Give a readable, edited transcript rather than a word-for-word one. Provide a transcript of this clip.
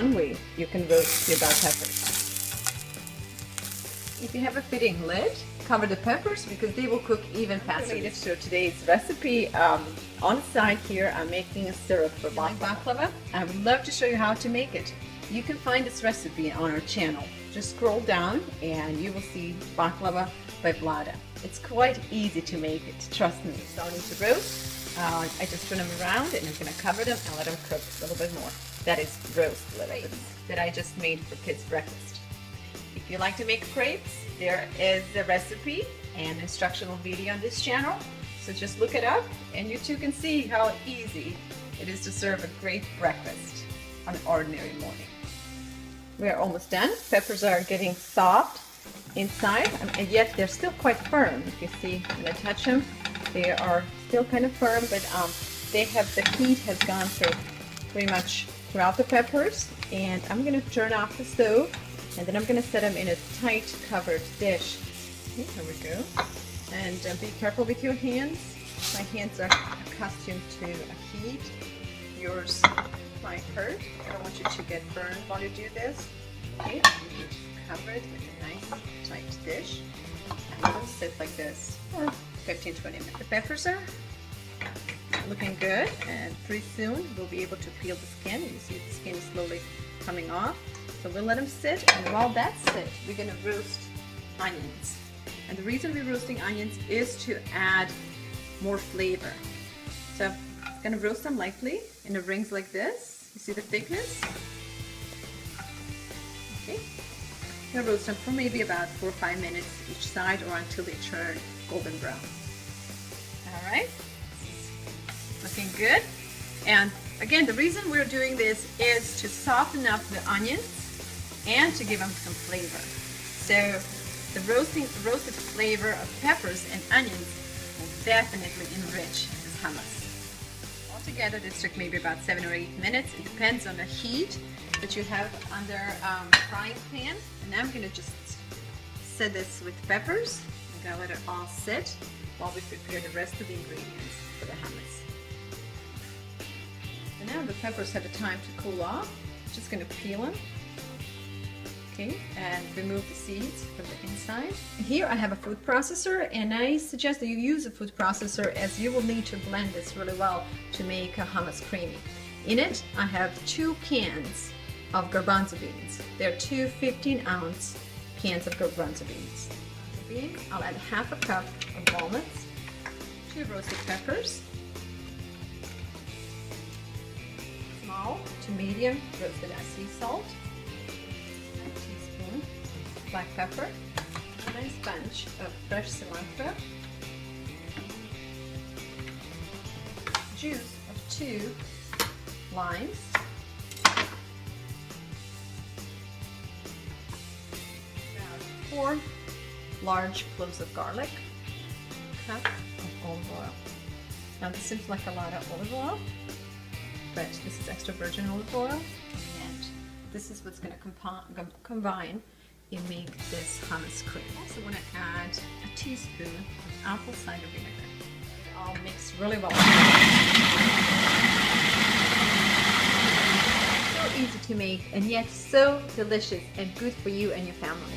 one way you can roast your bell peppers. If you have a fitting lid, cover the peppers because they will cook even faster. Related to today's recipe, on the side here I'm making a syrup for baklava. I would love to show you how to make it. You can find this recipe on our channel. Just scroll down and you will see baklava by Vlada. It's quite easy to make it, trust me. Starting to roast, I just turn them around and I'm going to cover them and let them cook a little bit more. That is roast a little bit that I just made for kids' breakfast. If you like to make crepes, there is a recipe and instructional video on this channel. So just look it up and you too can see how easy it is to serve a great breakfast on an ordinary morning. We are almost done. Peppers are getting soft inside and yet they're still quite firm. If you see when I touch them, they are still kind of firm, but the heat has gone through pretty much throughout the peppers. And I'm going to turn off the stove. And then I'm going to set them in a tight covered dish. Okay, here we go. And be careful with your hands. My hands are accustomed to a heat. Yours might hurt. I don't want you to get burned while you do this. Okay, you cover it with a nice tight dish. And it'll sit like this for 15-20 minutes. The peppers are looking good, and pretty soon we'll be able to peel the skin. You see the skin is slowly coming off. So we'll let them sit, and while that sits, we're going to roast onions. And the reason we're roasting onions is to add more flavor. So I'm going to roast them lightly in the rings like this. You see the thickness? Okay. I'm going to roast them for maybe about 4 or 5 minutes each side or until they turn golden brown. All right. Looking good. And again, the reason we're doing this is to soften up the onions and to give them some flavor. So the roasted flavor of peppers and onions will definitely enrich this hummus. Altogether, this took maybe about 7 or 8 minutes. It depends on the heat that you have under frying pan. And now I'm going to just set this with peppers. I'm going to let it all sit while we prepare the rest of the ingredients for the hummus. And now the peppers have the time to cool off. Just going to peel them. Okay, and remove the seeds from the inside. Here I have a food processor, and I suggest that you use a food processor as you will need to blend this really well to make a hummus creamy. In it, I have 2 cans of garbanzo beans. They're 2 15-ounce cans of garbanzo beans. I'll add half a cup of walnuts, 2 roasted peppers, small to medium roasted sea salt, black pepper, a nice bunch of fresh cilantro, juice of 2 limes, about 4 large cloves of garlic, a cup of olive oil. Now this seems like a lot of olive oil, but this is extra virgin olive oil, and this is what's going to combine and make this hummus cream. I also want to add a teaspoon of apple cider vinegar. It all mixed really well. So easy to make and yet so delicious and good for you and your family.